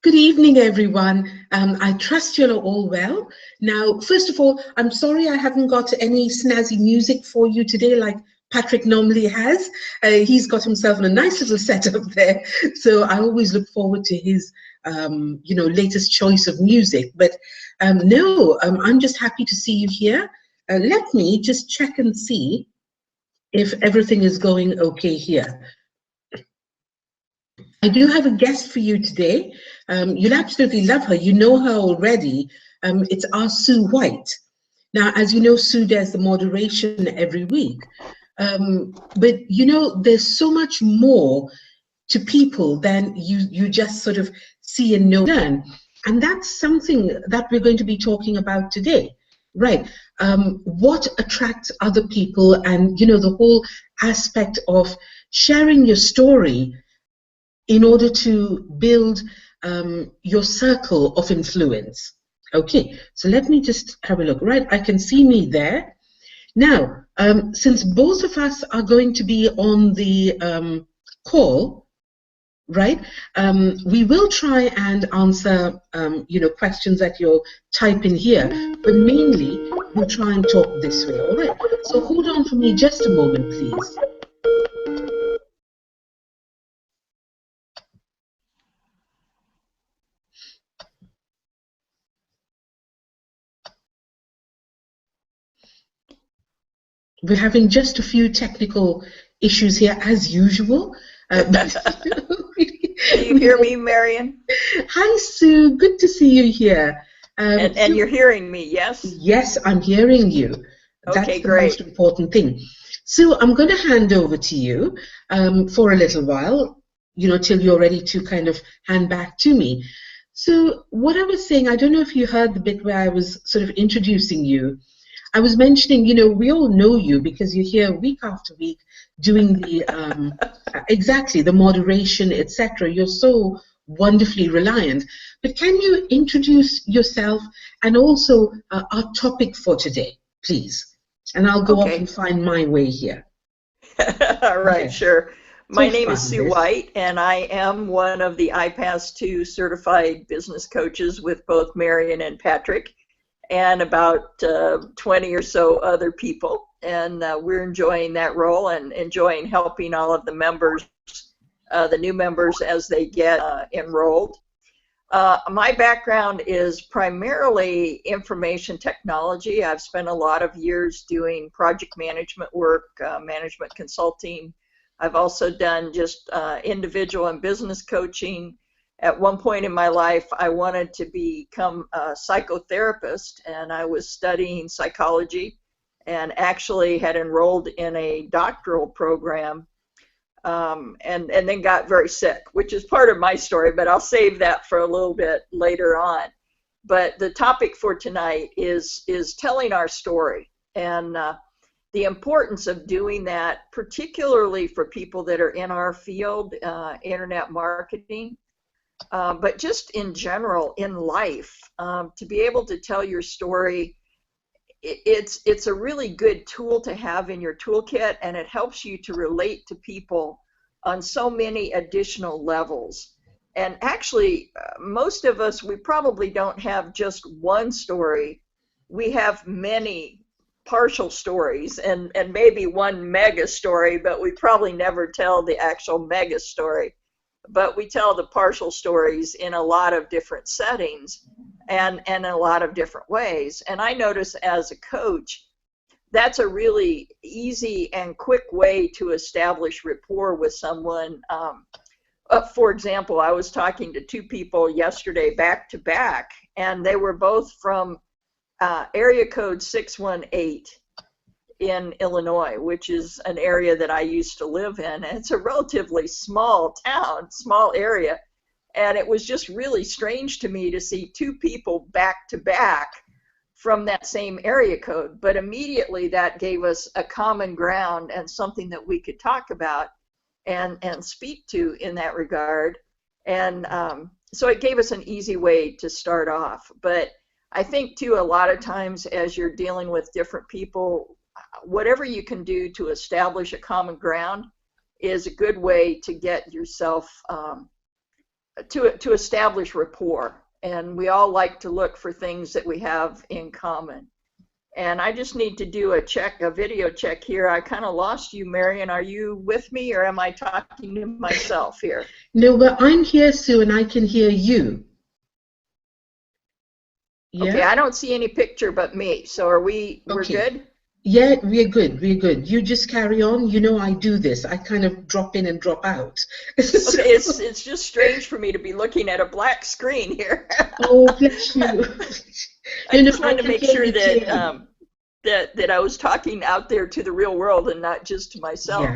Good evening, everyone. I trust you're all well. Now, first of all, I'm sorry I haven't got any snazzy music for you today like Patrick normally has. He's got himself in a nice little setup there. So I always look forward to his, latest choice of music. But no, I'm just happy to see you here. Let me just check and see if everything is going okay here. I do have a guest for you today. You'll absolutely love her. You know her already. It's our Sue White. Now, as you know, Sue does the moderation every week. But you know, there's so much more to people than you just sort of see and know. And that's something that we're going to be talking about today. Right. What attracts other people, and you know, the whole aspect of sharing your story in order to build your circle of influence. Okay, so let me just have a look. Right, I can see me there. Now, since both of us are going to be on the call, right, we will try and answer, questions that you'll type in here, but mainly we'll try and talk this way, all right? So hold on for me just a moment, please. We're having just a few technical issues here, as usual. Do you hear me, Marion? Hi, Sue. Good to see you here. And you're hearing me, yes? Yes, I'm hearing you. Okay, That's the great. most important thing. Sue, I'm going to hand over to you for a little while, you know, till you're ready to kind of hand back to me. So what I was saying, I don't know if you heard the bit where I was sort of introducing you. I was mentioning, you know, we all know you because you're here week after week doing the exactly the moderation, etc. You're so wonderfully reliant. But can you introduce yourself and also our topic for today, please? And I'll go off and find my way here. All right, Yes. sure. My name is fun, Sue this. White, and I am one of the iPass-2 certified business coaches with both Marion and Patrick, and about 20 or so other people. And we're enjoying that role and enjoying helping all of the members, the new members, as they get enrolled. My background is primarily information technology. I've spent a lot of years doing project management work, management consulting. I've also done just individual and business coaching. At one point in my life, I wanted to become a psychotherapist, and I was studying psychology and actually had enrolled in a doctoral program, and then got very sick, which is part of my story, but I'll save that for a little bit later on. But the topic for tonight is telling our story, and the importance of doing that, particularly for people that are in our field, internet marketing. But just in general in life, to be able to tell your story, it's a really good tool to have in your toolkit, and it helps you to relate to people on so many additional levels. And actually, most of us, we probably don't have just one story. We have many partial stories and maybe one mega story, but we probably never tell the actual mega story. But we tell the partial stories in a lot of different settings and in a lot of different ways. And I notice as a coach, that's a really easy and quick way to establish rapport with someone. For example, I was talking to two people yesterday back to back, and they were both from area code 618. In Illinois, which is an area that I used to live in. And it's a relatively small town, small area, and it was just really strange to me to see two people back to back from that same area code. But immediately that gave us a common ground and something that we could talk about and speak to in that regard. And so it gave us an easy way to start off. But I think too, a lot of times as you're dealing with different people, whatever you can do to establish a common ground is a good way to get yourself to establish rapport. And we all like to look for things that we have in common. And I just need to do a video check here. I kind of lost you, Marion. Are you with me, or am I talking to myself here? No, but I'm here, Sue, and I can hear you. Yeah? Okay, I don't see any picture but me. So we're good? Yeah, we're good. We're good. You just carry on. You know I do this. I kind of drop in and drop out. Okay, it's just strange for me to be looking at a black screen here. Oh, bless you. I just wanted to make sure that that I was talking out there to the real world and not just to myself.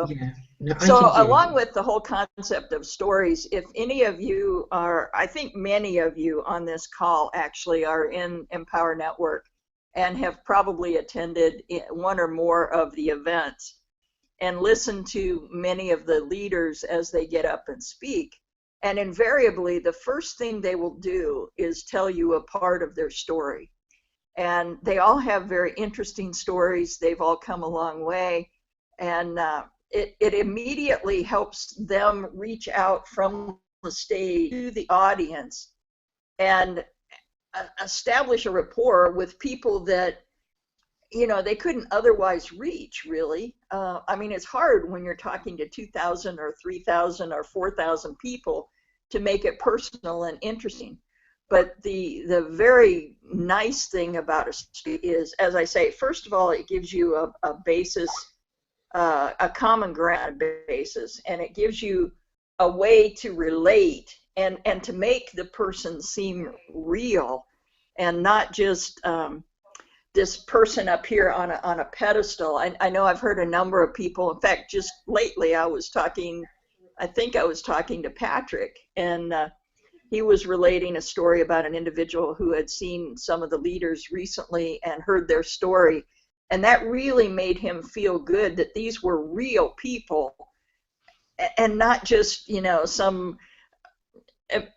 Yeah. No, so along with the whole concept of stories, if any of you are, I think many of you on this call actually are in Empower Network and have probably attended one or more of the events and listened to many of the leaders as they get up and speak. And invariably, the first thing they will do is tell you a part of their story. And they all have very interesting stories. They've all come a long way. And it immediately helps them reach out from the stage to the audience and establish a rapport with people that, you know, they couldn't otherwise reach, really. I mean, it's hard when you're talking to 2,000 or 3,000 or 4,000 people to make it personal and interesting. But the very nice thing about a story is, as I say, first of all, it gives you a basis, a common ground basis, and it gives you a way to relate and to make the person seem real and not just this person up here on a pedestal. I know I've heard a number of people, in fact, just lately I think I was talking to Patrick, and he was relating a story about an individual who had seen some of the leaders recently and heard their story. And that really made him feel good that these were real people and not just, you know, some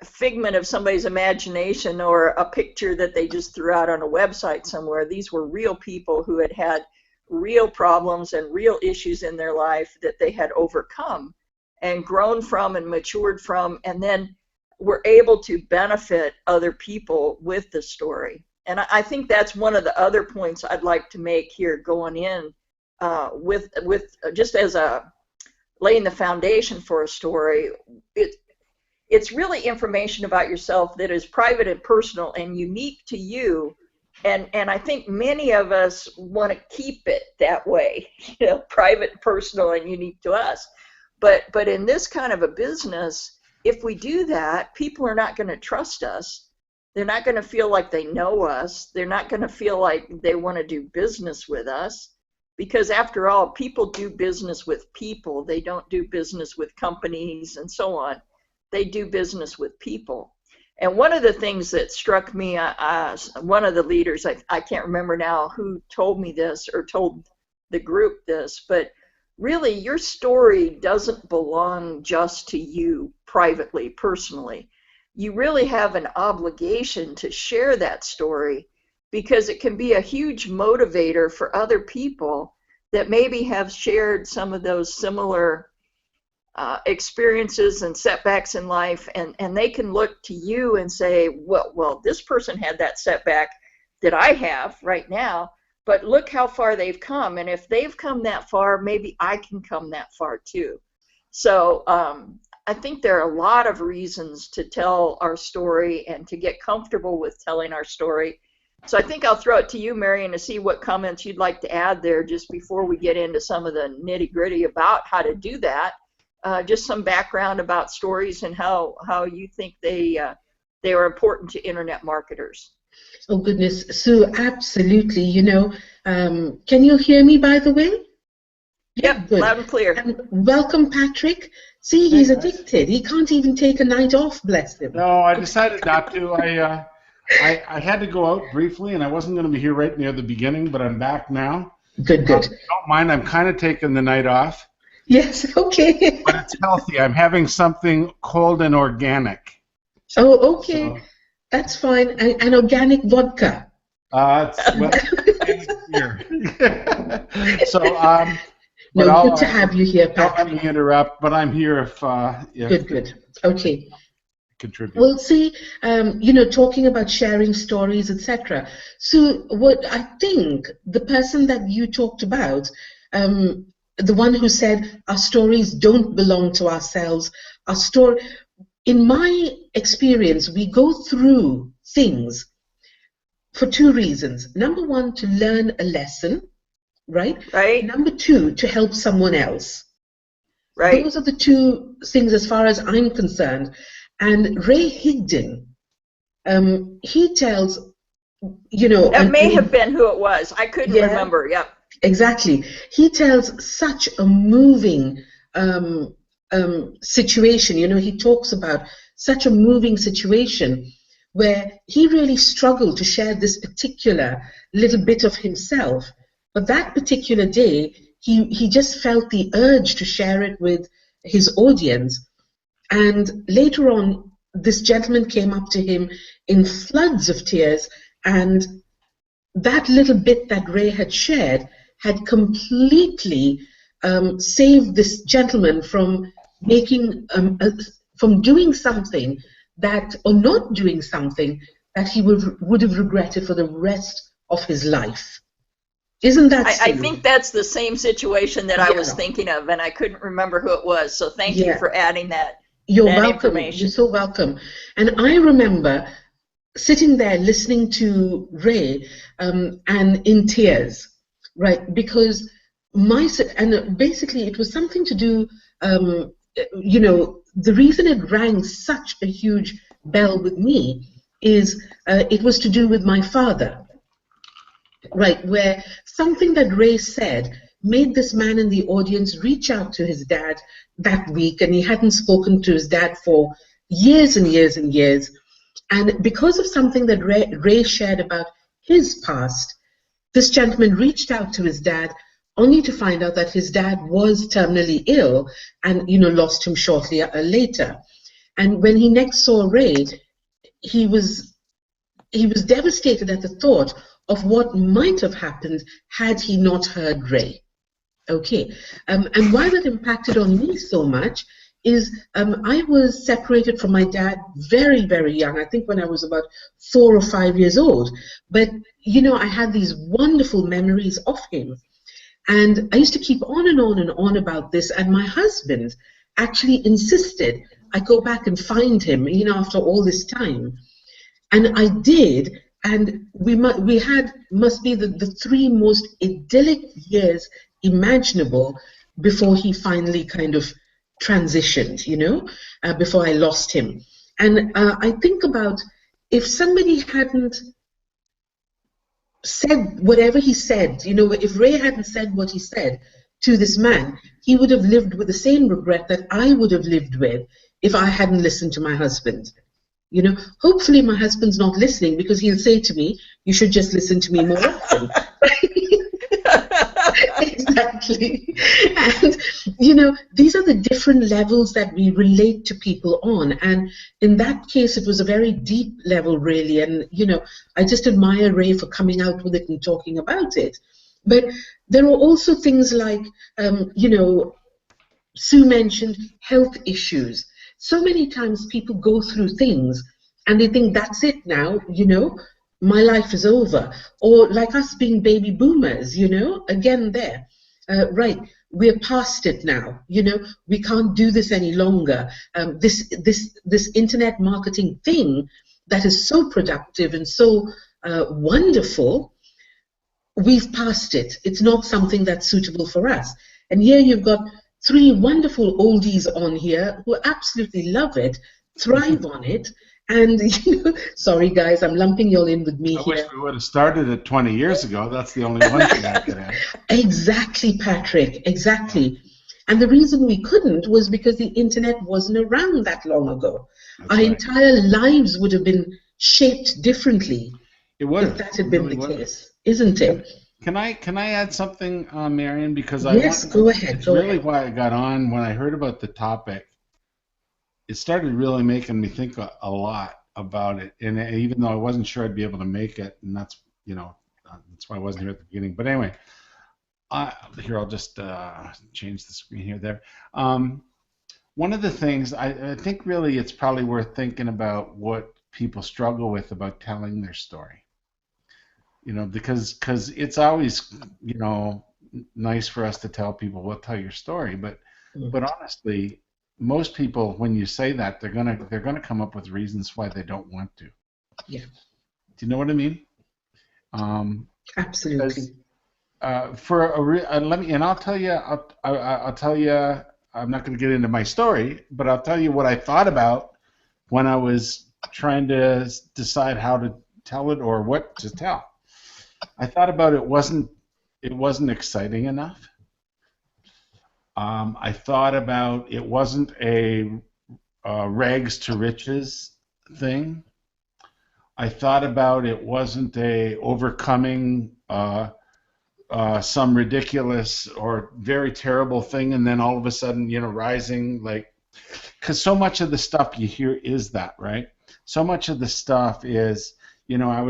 figment of somebody's imagination or a picture that they just threw out on a website somewhere. These were real people who had had real problems and real issues in their life that they had overcome and grown from and matured from, and then were able to benefit other people with the story. And I think that's one of the other points I'd like to make here going in with just as a laying the foundation for a story. It's really information about yourself that is private and personal and unique to you. And I think many of us want to keep it that way, you know, private, personal, and unique to us. But in this kind of a business, if we do that, people are not going to trust us. They're not going to feel like they know us. They're not going to feel like they want to do business with us. Because after all, people do business with people. They don't do business with companies and so on. They do business with people. And one of the things that struck me, one of the leaders, I can't remember now who told me this or told the group this, but really your story doesn't belong just to you privately, personally. You really have an obligation to share that story because it can be a huge motivator for other people that maybe have shared some of those similar experiences and setbacks in life, and they can look to you and say, well, this person had that setback that I have right now, but look how far they've come, and if they've come that far, maybe I can come that far too. So I think there are a lot of reasons to tell our story and to get comfortable with telling our story. So I think I'll throw it to you, Marion, to see what comments you'd like to add there just before we get into some of the nitty-gritty about how to do that. Just some background about stories and how you think they are important to internet marketers. Oh goodness, Sue, absolutely. You know, can you hear me, by the way? Yep, good. Loud and clear. And welcome, Patrick. See, he's addicted. He can't even take a night off, bless him. No, I decided not to. I had to go out briefly, and I wasn't going to be here right near the beginning, but I'm back now. Good. Don't mind, I'm kind of taking the night off. Yes, okay. But it's healthy. I'm having something cold and organic. Oh, okay. So, that's fine. An organic vodka. It's here. So, no, good to have you here, Patrick. Don't let me interrupt, but I'm here if Good. Okay. contribute? Well, see, talking about sharing stories, etc. So, what I think the person that you talked about, the one who said our stories don't belong to ourselves, our story. In my experience, we go through things for two reasons. Number one, to learn a lesson, right? Right. Number two, to help someone else. Right. Those are the two things as far as I'm concerned. And Ray Higdon, he tells, That may have been who it was. I couldn't remember. Yep. Exactly. He tells such a moving situation. He talks about such a moving situation where he really struggled to share this particular little bit of himself. But that particular day, he just felt the urge to share it with his audience. And later on, this gentleman came up to him in floods of tears, and that little bit that Ray had shared had completely saved this gentleman from from doing something that, or not doing something that he would have regretted for the rest of his life. Isn't that I think that's the same situation that I was Yeah. thinking of, and I couldn't remember who it was. So thank you Yeah. for adding that. You're that welcome. information. You're so welcome. And I remember sitting there listening to Ray and in tears, right? Because basically it was something to do, the reason it rang such a huge bell with me is it was to do with my father, right? Where something that Ray said made this man in the audience reach out to his dad that week, and he hadn't spoken to his dad for years and years and years. And because of something that Ray shared about his past, this gentleman reached out to his dad only to find out that his dad was terminally ill and, lost him shortly later. And when he next saw Ray, he was devastated at the thought of what might have happened had he not heard Ray. Okay, and why that impacted on me so much is I was separated from my dad very, very young. I think when I was about 4 or 5 years old. But, I had these wonderful memories of him. And I used to keep on and on and on about this. And my husband actually insisted I go back and find him, after all this time. And I did. And we had must be the three most idyllic years imaginable before he finally kind of transitioned, before I lost him. And I think about if somebody hadn't said whatever he said, if Ray hadn't said what he said to this man, he would have lived with the same regret that I would have lived with if I hadn't listened to my husband. Hopefully my husband's not listening, because he'll say to me, you should just listen to me more often. Exactly. And, these are the different levels that we relate to people on. And in that case, it was a very deep level, really. And, I just admire Ray for coming out with it and talking about it. But there are also things like, Sue mentioned health issues. So many times people go through things and they think that's it now, my life is over. Or like us being baby boomers, again there. Right, we're past it now, we can't do this any longer. This internet marketing thing that is so productive and so wonderful, we've passed it. It's not something that's suitable for us. And here you've got three wonderful oldies on here who absolutely love it, thrive on it, and sorry guys, I'm lumping you all in with me I here. wish we would have started it 20 years ago. That's the only one thing I could add. Exactly, Patrick, exactly. And the reason we couldn't was because the internet wasn't around that long ago. Our entire lives would have been shaped differently if that had been the case, isn't it? Can I add something, Marion? Because go ahead. It's really why I got on. When I heard about the topic, it started really making me think a lot about it. And even though I wasn't sure I'd be able to make it, and that's that's why I wasn't here at the beginning. But anyway, here I'll just change the screen here. one of the things I think really it's probably worth thinking about what people struggle with about telling their story. Because it's always, nice for us to tell people, well, tell your story, but honestly, most people, when you say that, they're gonna come up with reasons why they don't want to. Yeah. Do you know what I mean? Absolutely. I'll tell you, I'll tell you. I'm not going to get into my story, but I'll tell you what I thought about when I was trying to decide how to tell it or what to tell. I thought about it wasn't exciting enough. I thought about it wasn't a rags to riches thing. I thought about it wasn't a overcoming some ridiculous or very terrible thing, and then all of a sudden, rising, like, because so much of the stuff you hear is that, right? So much of the stuff is, I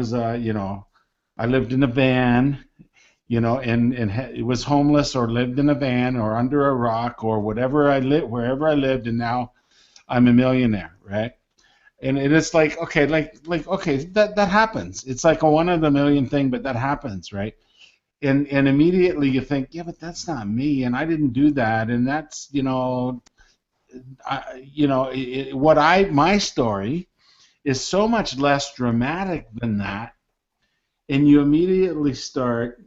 lived in a van, and it was homeless or lived in a van or under a rock or wherever I lived, and now I'm a millionaire, right? And it's like, okay, okay, that happens. It's like a one in a million thing, but that happens, right? And immediately you think, yeah, but that's not me, and I didn't do that, and that's, my story is so much less dramatic than that, and you immediately start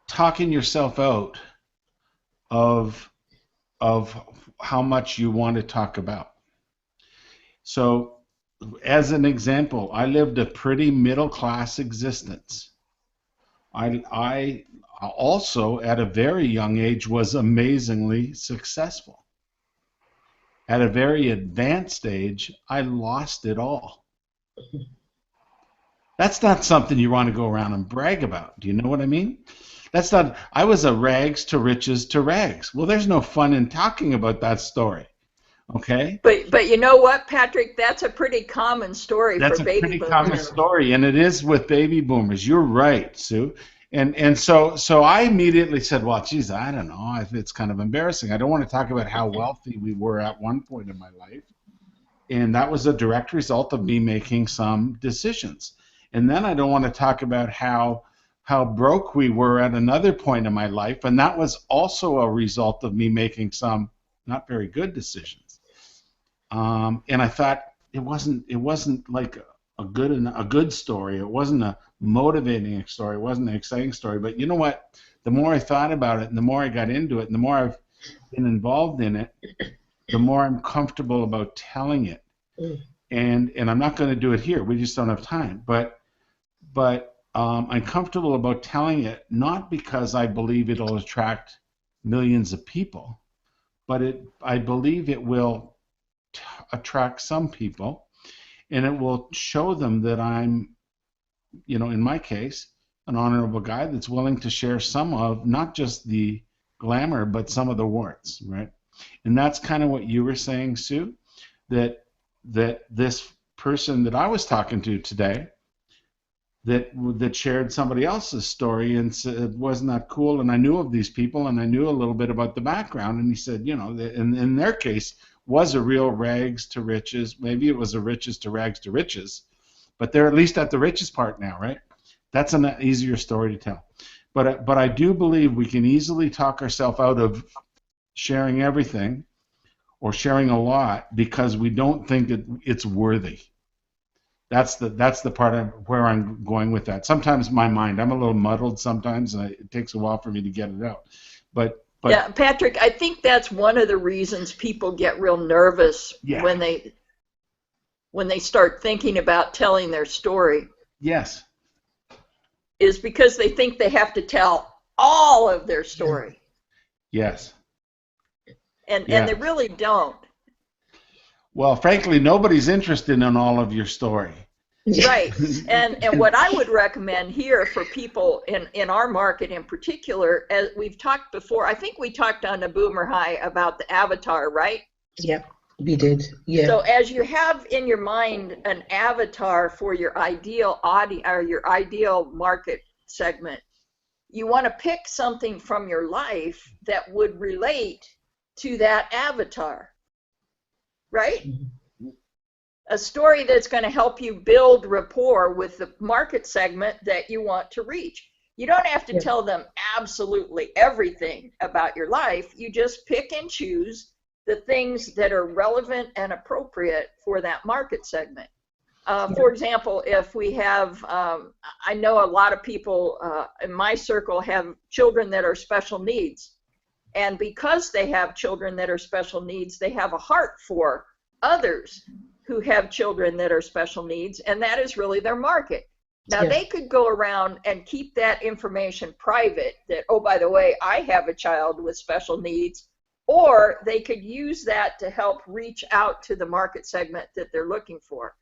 talking yourself out of how much you want to talk about. So, as an example, I lived a pretty middle-class existence. I also, at a very young age, was amazingly successful. At a very advanced age, I lost it all. That's not something you want to go around and brag about. Do you know what I mean? That's not, I was a rags to riches to rags. Well, there's no fun in talking about that story. Okay? But you know what, Patrick? That's a pretty common story That's for a baby pretty boomers. common story, and it is with baby boomers. You're right, Sue. And so I immediately said, well, geez, I don't know. It's kind of embarrassing. I don't want to talk about how wealthy we were at one point in my life. And that was a direct result of me making some decisions. And then I don't want to talk about how broke we were at another point in my life. And that was also a result of me making some not very good decisions. And I thought it wasn't like a good story. It wasn't a motivating story. It wasn't an exciting story. But you know what? The more I thought about it, and the more I got into it, and the more I've been involved in it, the more I'm comfortable about telling it. And I'm not going to do it here. We just don't have time. But I'm comfortable about telling it, not because I believe it'll attract millions of people, but I believe it will attract some people, and it will show them that I'm, in my case, an honorable guy that's willing to share some of not just the glamour, but some of the warts, right? And that's kind of what you were saying, Sue, that this person that I was talking to today that shared somebody else's story and said, wasn't that cool? And I knew of these people, and I knew a little bit about the background, and he said, in their case, was a real rags to riches. Maybe it was a riches to rags to riches, but they're at least at the richest part now, right? That's an easier story to tell. But I do believe we can easily talk ourselves out of sharing everything or sharing a lot because we don't think it's worthy. That's the part where I'm going with that. Sometimes my mind, I'm a little muddled sometimes, and it takes a while for me to get it out. But yeah, Patrick, I think that's one of the reasons people get real nervous when they start thinking about telling their story. Yes. Is because they think they have to tell all of their story. Yes. And they really don't. Well, frankly, nobody's interested in all of your story. Right. And what I would recommend here for people in our market in particular, as we've talked before, I think we talked on the Boomer High about the avatar, right? Yeah, we did. Yeah. So as you have in your mind an avatar for your ideal audience or your ideal market segment, you want to pick something from your life that would relate to that avatar, right? Mm-hmm. A story that's going to help you build rapport with the market segment that you want to reach. You don't have to tell them absolutely everything about your life. You just pick and choose the things that are relevant and appropriate for that market segment. For example, if we have, I know a lot of people in my circle have children that are special needs. And because they have children that are special needs, they have a heart for others who have children that are special needs, and that is really their market. Now, they could go around and keep that information private, that, oh, by the way, I have a child with special needs, or they could use that to help reach out to the market segment that they're looking for.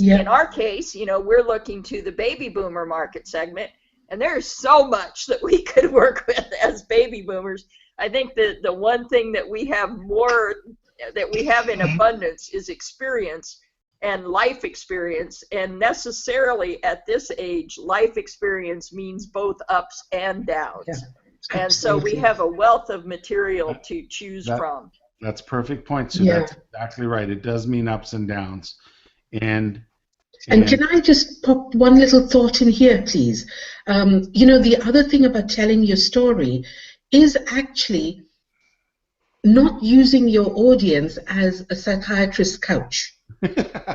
In our case, you know, we're looking to the baby boomer market segment, and there's so much that we could work with as baby boomers. I think that the one thing that we have more, that we have in abundance, is experience and life experience. And necessarily at this age, life experience means both ups and downs. And so we have a wealth of material to choose from. That's a perfect point, Sue. That's exactly right. It does mean ups and downs. And can I just pop one little thought in here, please? You know, the other thing about telling your story is actually not using your audience as a psychiatrist's couch.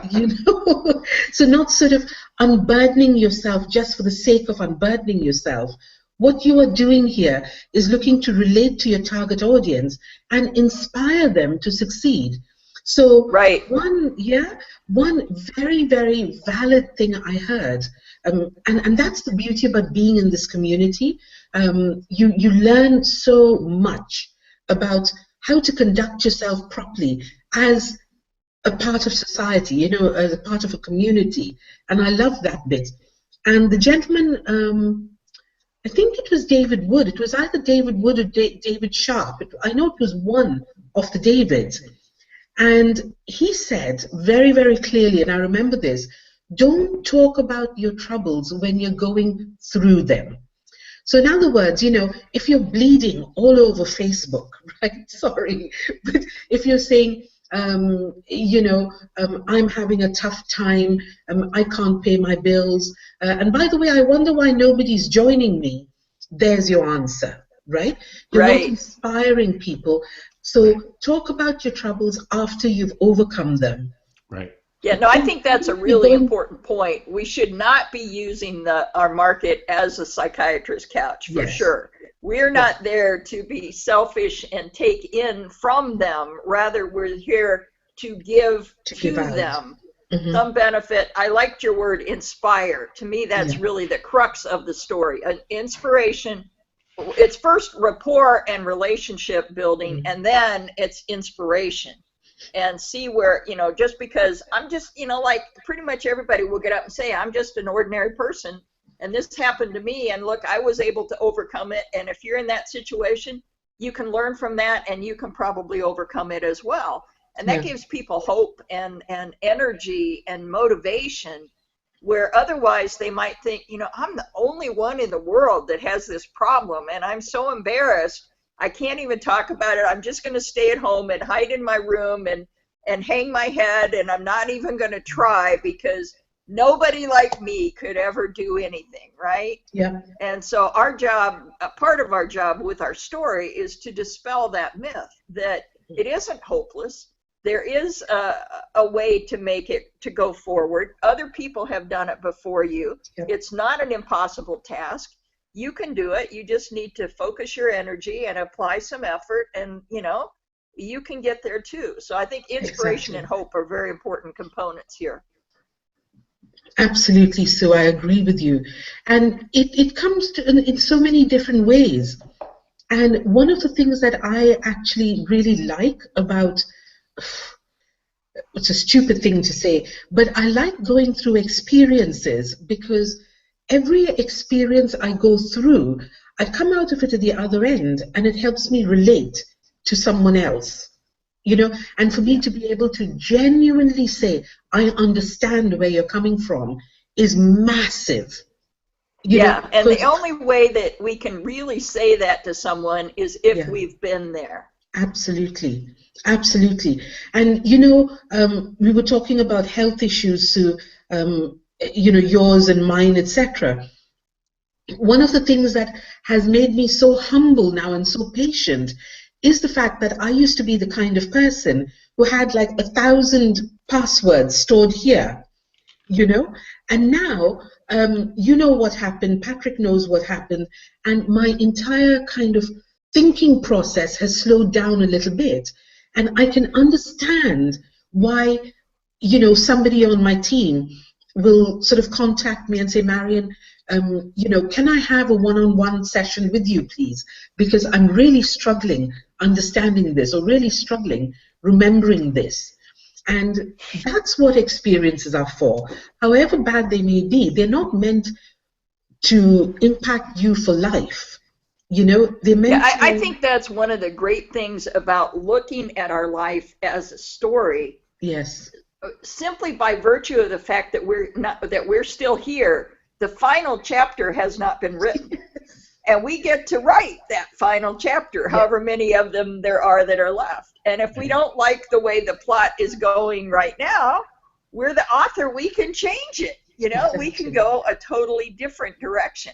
You know, so not sort of unburdening yourself just for the sake of unburdening yourself. What you are doing here is looking to relate to your target audience and inspire them to succeed. So one very, very valid thing I heard, and that's the beauty about being in this community. You learn so much about how to conduct yourself properly as a part of society, you know, as a part of a community. And I love that bit. And the gentleman, I think it was David Wood. It was either David Wood or David Sharp. I know it was one of the Davids. And he said very, very clearly, and I remember this, don't talk about your troubles when you're going through them. So in other words, you know, if you're bleeding all over Facebook, right, sorry, but if you're saying, you know, I'm having a tough time, I can't pay my bills, and by the way, I wonder why nobody's joining me, there's your answer, right? You're not inspiring people. So talk about your troubles after you've overcome them. Right. Yeah, no, I think that's a really important point. We should not be using our market as a psychiatrist couch, for sure. We're not there to be selfish and take in from them. Rather, we're here to give to them some benefit. I liked your word, inspire. To me, that's really the crux of the story. An inspiration. It's first rapport and relationship building, and then it's inspiration. And see where, you know, just because I'm just, you know, like pretty much everybody will get up and say, I'm just an ordinary person, and this happened to me, and look, I was able to overcome it. And if you're in that situation, you can learn from that, and you can probably overcome it as well. And that gives people hope and energy and motivation, where otherwise they might think, you know, I'm the only one in the world that has this problem, and I'm so embarrassed. I can't even talk about it. I'm just going to stay at home and hide in my room and hang my head, and I'm not even going to try because nobody like me could ever do anything, right? Yeah. And so our job, a part of our job with our story, is to dispel that myth that it isn't hopeless. There is a way to make it, to go forward. Other people have done it before you. It's not an impossible task. You can do it. You just need to focus your energy and apply some effort, and, you know, you can get there too. So I think inspiration and hope are very important components here. Absolutely, Sue. I agree with you. And it comes to in so many different ways. And one of the things that I actually really like about, it's a stupid thing to say, but I like going through experiences, because every experience I go through, I come out of it at the other end, and it helps me relate to someone else, you know, and for me to be able to genuinely say, I understand where you're coming from, is massive. You know, and the only way that we can really say that to someone is if we've been there. Absolutely, absolutely. And we were talking about health issues, so yours and mine, etc. One of the things that has made me so humble now and so patient is the fact that I used to be the kind of person who had like 1,000 passwords stored here, you know, and now what happened. Patrick knows what happened, and my entire kind of thinking process has slowed down a little bit, and I can understand why somebody on my team will sort of contact me and say, Marion, can I have a one-on-one session with you, please? Because I'm really struggling understanding this, or really struggling remembering this. And that's what experiences are for. However bad they may be, they're not meant to impact you for life. They're meant to... I think that's one of the great things about looking at our life as a story. Yes. Simply by virtue of the fact that we're still here, the final chapter has not been written. And we get to write that final chapter, however many of them there are that are left. And if we don't like the way the plot is going right now, we're the author, we can change it. We can go a totally different direction.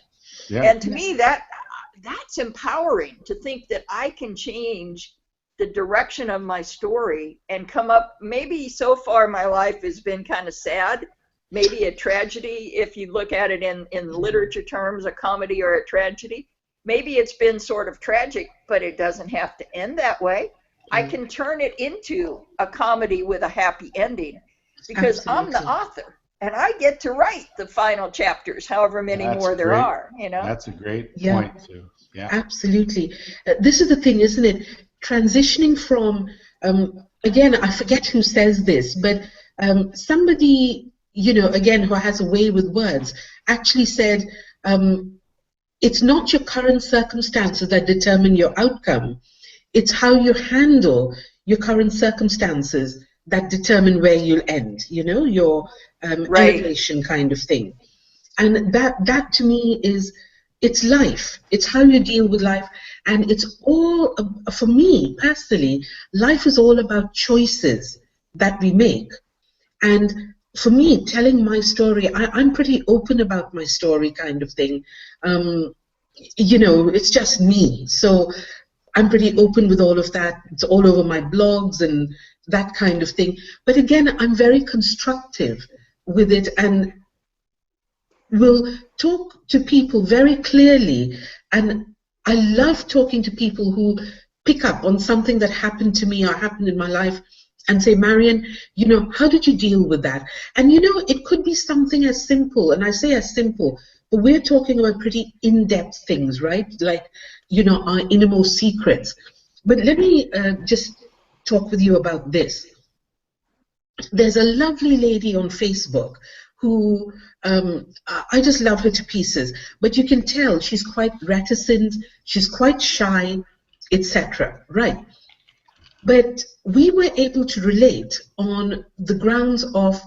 Yeah. And to me, that's empowering, to think that I can change the direction of my story and come up. Maybe so far my life has been kind of sad, maybe a tragedy, if you look at it in literature terms, a comedy or a tragedy. Maybe it's been sort of tragic, but it doesn't have to end that way. I can turn it into a comedy with a happy ending, because I'm the author and I get to write the final chapters, however many more there are. That's a great point too. Yeah, absolutely. This is the thing, isn't it? Transitioning from, again, I forget who says this, but somebody, again, who has a way with words, actually said, it's not your current circumstances that determine your outcome. It's how you handle your current circumstances that determine where you'll end, your elevation kind of thing. And that to me is, it's life. It's how you deal with life. And it's all, for me personally, life is all about choices that we make. And for me, telling my story, I'm pretty open about my story kind of thing. It's just me. So I'm pretty open with all of that. It's all over my blogs and that kind of thing. But again, I'm very constructive with it, and will talk to people very clearly. And I love talking to people who pick up on something that happened to me or happened in my life and say, Marion, how did you deal with that? And it could be something as simple, and I say as simple, but we're talking about pretty in-depth things, right? Like, our innermost secrets. But let me just talk with you about this. There's a lovely lady on Facebook who, I just love her to pieces, but you can tell she's quite reticent, she's quite shy, etc. Right? But we were able to relate on the grounds of,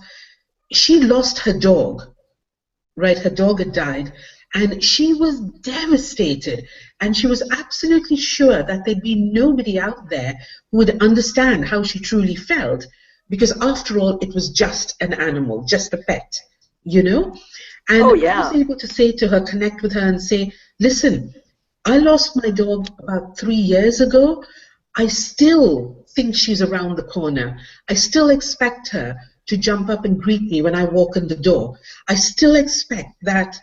she lost her dog, right? Her dog had died, and she was devastated, and she was absolutely sure that there'd be nobody out there who would understand how she truly felt, because after all, it was just an animal, just a pet, And I was able to say to her, connect with her and say, listen, I lost my dog about 3 years ago. I still think she's around the corner. I still expect her to jump up and greet me when I walk in the door. I still expect that.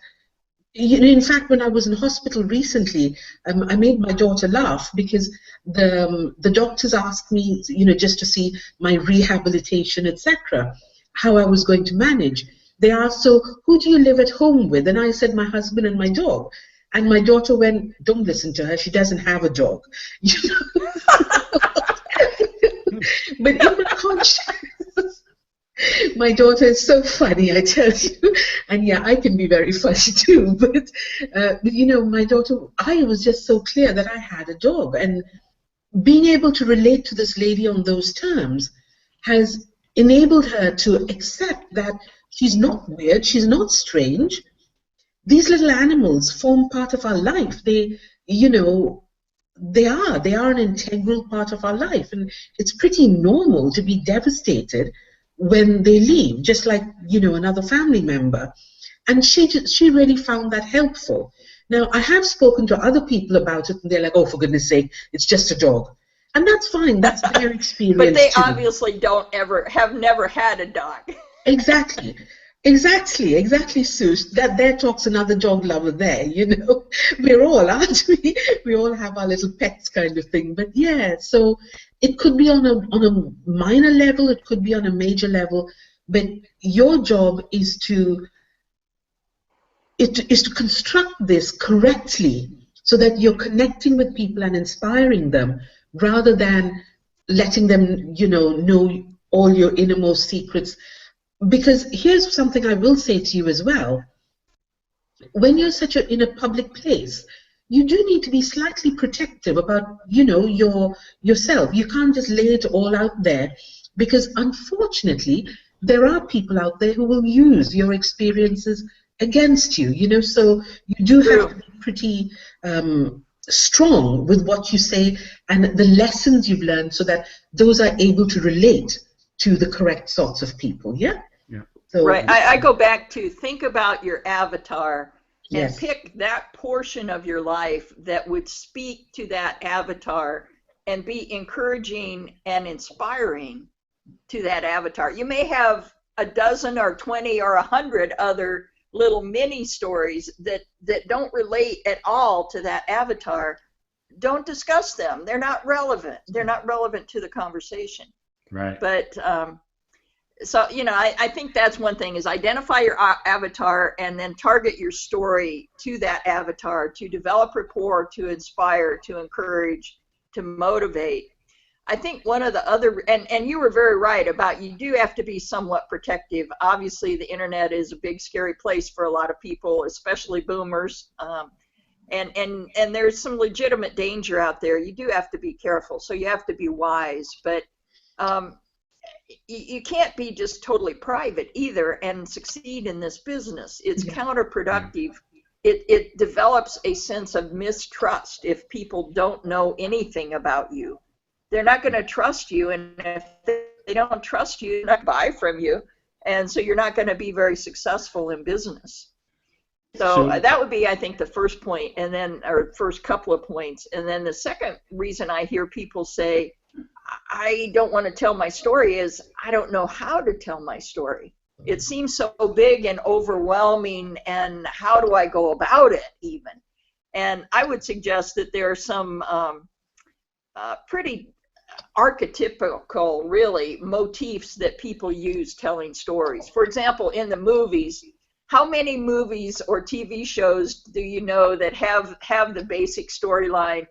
In fact, when I was in hospital recently, I made my daughter laugh, because the doctors asked me, just to see my rehabilitation, etc., how I was going to manage. They asked, so who do you live at home with? And I said, my husband and my dog. And my daughter went, don't listen to her, she doesn't have a dog. But in my conscience, my daughter is so funny, I tell you. And yeah, I can be very funny too. But my daughter, I was just so clear that I had a dog. And being able to relate to this lady on those terms has enabled her to accept that she's not weird, she's not strange. These little animals form part of our life. They, they are an integral part of our life, and it's pretty normal to be devastated when they leave, just like, you know, another family member. And she really found that helpful. Now, I have spoken to other people about it, and they're like, oh, for goodness sake, it's just a dog. And that's fine, that's their experience. But they too. obviously have never had a dog. Exactly, Sue. That there talks another dog lover there, you know. We're all, aren't we? We all have our little pets kind of thing. But yeah, so it could be on a minor level, it could be on a major level, but your job is to construct this correctly so that you're connecting with people and inspiring them rather than letting them, you know all your innermost secrets. Because here's something I will say to you as well. When you're in a public place, you do need to be slightly protective about, you know, yourself. You can't just lay it all out there, because unfortunately, there are people out there who will use your experiences against you, you know, so you do have to be pretty strong with what you say and the lessons you've learned, so that those are able to relate to the correct sorts of people. Yeah. So, right. I go back to think about your avatar and yes. pick that portion of your life that would speak to that avatar and be encouraging and inspiring to that avatar. You may have a dozen or 20 or 100 other little mini stories that don't relate at all to that avatar. Don't discuss them. They're not relevant. They're not relevant to the conversation. Right. But so, you know, I think that's one thing, is identify your avatar and then target your story to that avatar to develop rapport, to inspire, to encourage, to motivate. I think one of the other, and you were very right about, you do have to be somewhat protective. Obviously, the internet is a big, scary place for a lot of people, especially boomers. And there's some legitimate danger out there. You do have to be careful, so you have to be wise. But you can't be just totally private either and succeed in this business. It's counterproductive. It develops a sense of mistrust if people don't know anything about you. They're not going to trust you, and if they don't trust you, they're not going to buy from you, and so you're not going to be very successful in business. So that would be, I think, the first point, and then, or first couple of points. And then the second reason I hear people say, I don't want to tell my story, is I don't know how to tell my story. It seems so big and overwhelming, and how do I go about it even? And I would suggest that there are some pretty archetypical, really, motifs that people use telling stories. For example, in the movies, how many movies or TV shows do you know that have the basic storyline,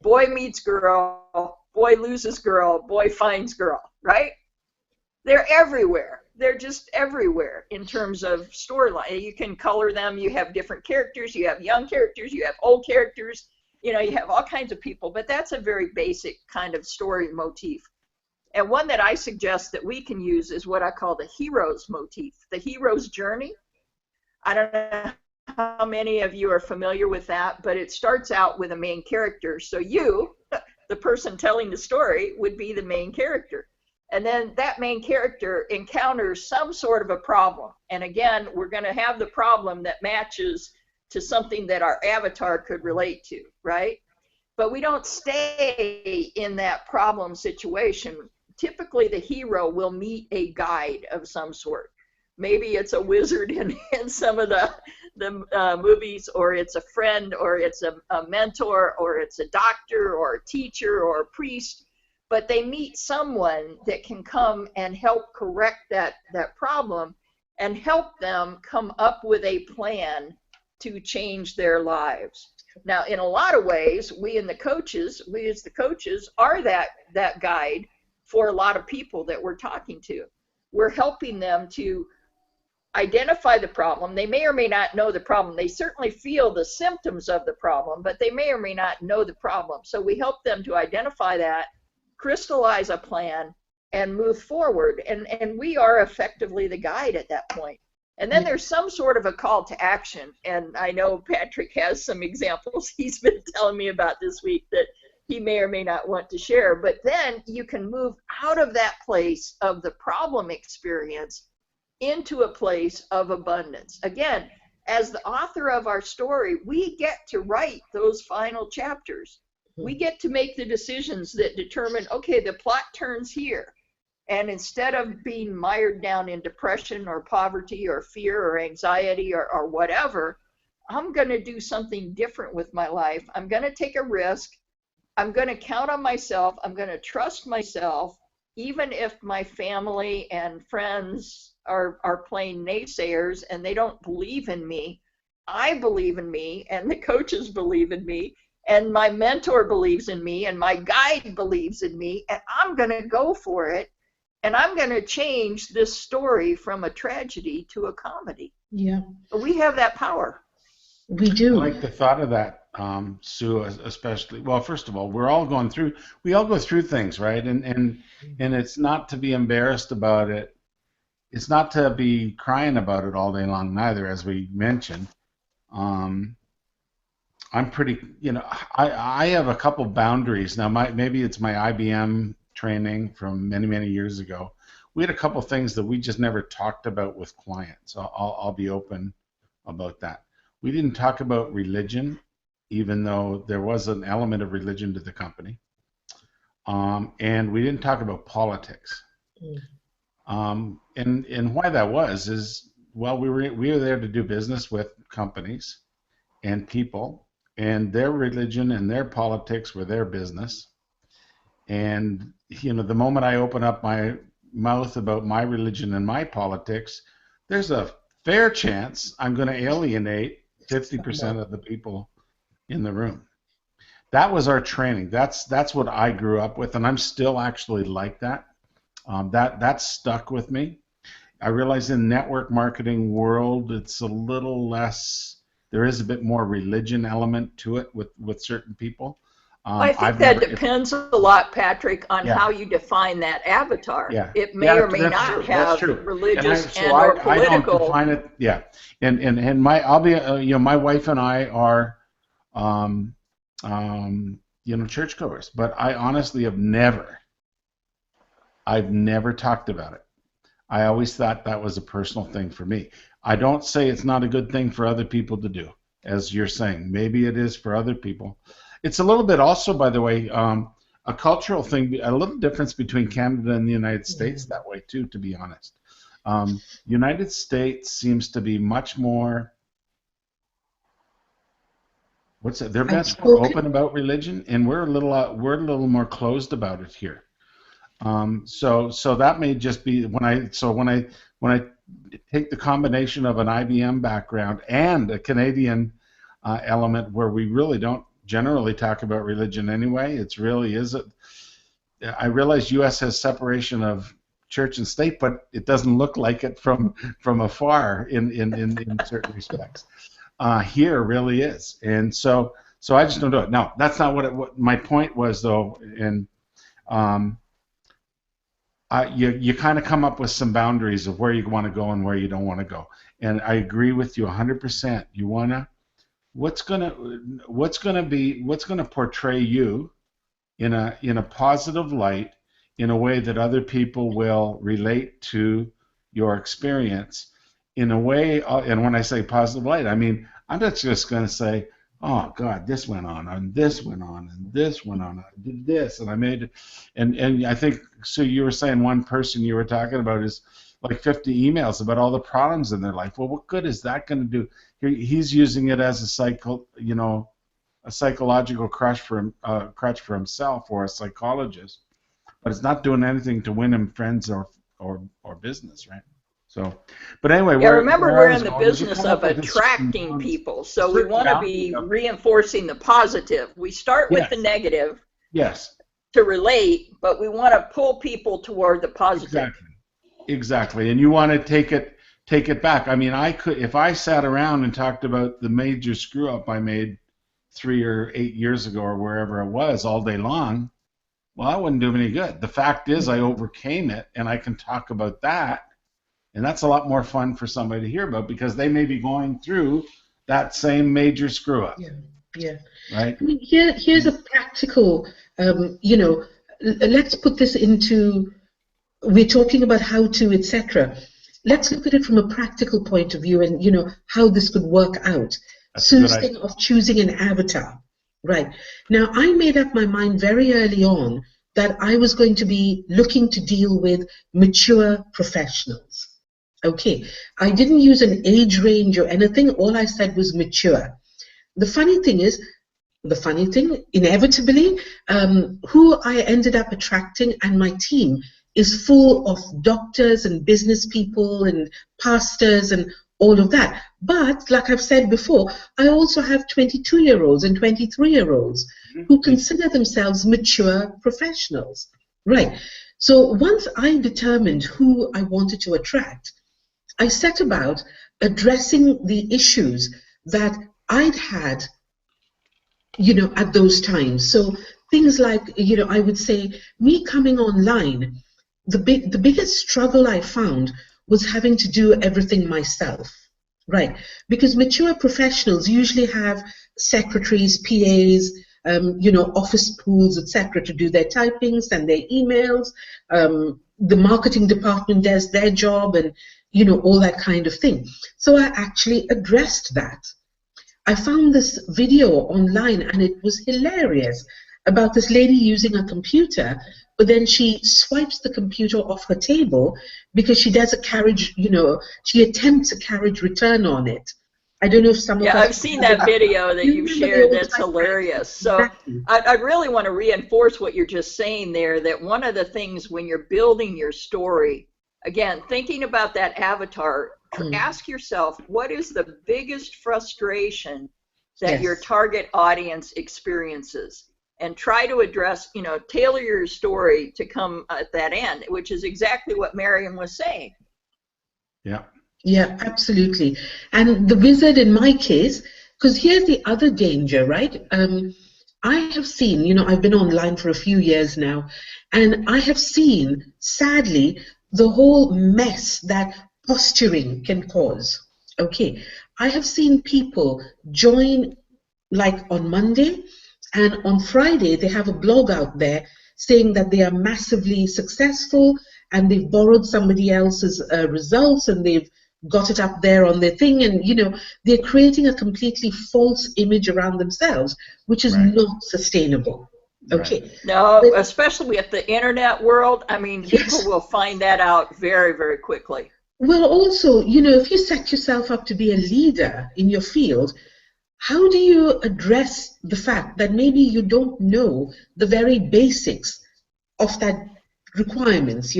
boy meets girl, boy loses girl, boy finds girl, right? They're everywhere. They're just everywhere in terms of storyline. You can color them. You have different characters. You have young characters. You have old characters. You know, you have all kinds of people. But that's a very basic kind of story motif. And one that I suggest that we can use is what I call the hero's motif, the hero's journey. I don't know how many of you are familiar with that, but it starts out with a main character. So you, the person telling the story, would be the main character. And then that main character encounters some sort of a problem. And again, we're going to have the problem that matches to something that our avatar could relate to, right? But we don't stay in that problem situation. Typically, the hero will meet a guide of some sort. Maybe it's a wizard in some of the movies, or it's a friend, or it's a mentor, or it's a doctor, or a teacher, or a priest. But they meet someone that can come and help correct that problem and help them come up with a plan to change their lives. Now, in a lot of ways, we as the coaches are that guide for a lot of people that we're talking to. We're helping them to identify the problem. They may or may not know the problem. They certainly feel the symptoms of the problem, but they may or may not know the problem. So we help them to identify that, crystallize a plan, and move forward. And we are effectively the guide at that point. And then there's some sort of a call to action. And I know Patrick has some examples he's been telling me about this week that he may or may not want to share. But then you can move out of that place of the problem experience into a place of abundance. Again, as the author of our story, we get to write those final chapters. We get to make the decisions that determine, okay, the plot turns here. And instead of being mired down in depression or poverty or fear or anxiety or whatever, I'm going to do something different with my life. I'm going to take a risk. I'm going to count on myself. I'm going to trust myself, even if my family and friends are playing naysayers and they don't believe in me. I believe in me, and the coaches believe in me, and my mentor believes in me, and my guide believes in me, and I'm going to go for it. And I'm going to change this story from a tragedy to a comedy. Yeah. We have that power. We do. I like the thought of that, Sue, especially. Well, first of all, we all go through things, right? And it's not to be embarrassed about it. It's not to be crying about it all day long, neither, as we mentioned. I'm pretty, I have a couple boundaries. Now, maybe it's my IBM training from many, many years ago. We had a couple things that we just never talked about with clients. I'll be open about that. We didn't talk about religion, even though there was an element of religion to the company. And we didn't talk about politics. And why that was is, well, we were there to do business with companies and people, and their religion and their politics were their business. And the moment I open up my mouth about my religion and my politics, there's a fair chance I'm going to alienate 50% of the people in the room. That was our training. That's what I grew up with, and I'm still actually like that. That stuck with me. I realize in the network marketing world, it's a little less. There is a bit more religion element to it with certain people. I think that depends a lot, Patrick, on how you define that avatar. Yeah. It may or may not have religious or political. I don't define it. Yeah, and my wife and I are, churchgoers, but I honestly have I've never talked about it. I always thought that was a personal thing for me. I don't say it's not a good thing for other people to do, as you're saying. Maybe it is for other people. It's a little bit also, by the way, a cultural thing, a little difference between Canada and the United States that way too, to be honest. United States seems to be much more, they're much more open about religion, and we're a little more closed about it here. So that may just be when I take the combination of an IBM background and a Canadian element where we really don't generally talk about religion anyway. It's really I realize U.S. has separation of church and state, but it doesn't look like it from afar in certain respects. Here really is, and so I just don't do it. No, that's not what my point was, though. And you kind of come up with some boundaries of where you want to go and where you don't want to go. And I agree with you 100%. You wanna what's gonna portray you in a positive light, in a way that other people will relate to your experience, in a way. And when I say positive light, I mean I'm not just going to say, oh God, this went on, and this went on, and this went on. I did this, and I made it. And I think, so you were saying one person you were talking about is like 50 emails about all the problems in their life. Well, what good is that going to do? He's using it as a psychological crutch for himself, or a psychologist, but it's not doing anything to win him friends or business, right? So, but anyway, yeah, remember we're in the business of attracting people, so we want to be reinforcing the positive. We start with the negative, yes, to relate, but we want to pull people toward the positive. Exactly, and you want to take it back. I mean, if I sat around and talked about the major screw up I made 3 or 8 years ago or wherever it was all day long, well, I wouldn't do me any good. The fact is, I overcame it, and I can talk about that. And that's a lot more fun for somebody to hear about because they may be going through that same major screw up. Yeah, yeah. Right? I mean, here's a practical, let's put this into, we're talking about how to, etc. Let's look at it from a practical point of view and, how this could work out. Sue's thing of choosing an avatar. Right. Now, I made up my mind very early on that I was going to be looking to deal with mature professionals. Okay. I didn't use an age range or anything. All I said was mature. The funny thing, inevitably, who I ended up attracting and my team is full of doctors and business people and pastors and all of that. But like I've said before, I also have 22-year-olds and 23-year-olds who consider themselves mature professionals. Right. So once I determined who I wanted to attract, I set about addressing the issues that I'd had, at those times. So things like, I would say me coming online, the biggest struggle I found was having to do everything myself, right? Because mature professionals usually have secretaries, PAs, office pools, etc., to do their typings and their emails. The marketing department does their job and, all that kind of thing. So I actually addressed that. I found this video online and it was hilarious about this lady using a computer, but then she swipes the computer off her table because she does a carriage, she attempts a carriage return on it. I don't know if some of us... Yeah, I've seen that video that you've shared. That's hilarious. So exactly. I really want to reinforce what you're just saying there, that one of the things when you're building your story, again, thinking about that avatar, ask yourself, what is the biggest frustration that your target audience experiences? And try to address, tailor your story to come at that end, which is exactly what Marion was saying. Yeah. Yeah, absolutely. And the wizard in my case, because here's the other danger, right? I have seen, I've been online for a few years now, and I have seen, sadly, the whole mess that posturing can cause. Okay. I have seen people join like on Monday, and on Friday, they have a blog out there saying that they are massively successful and they've borrowed somebody else's results and they've got it up there on their thing. And, they're creating a completely false image around themselves, which is not sustainable. Okay. Right. No, but, especially with the internet world. I mean, people will find that out very, very quickly. Well, also, if you set yourself up to be a leader in your field, how do you address the fact that maybe you don't know the very basics of that requirements,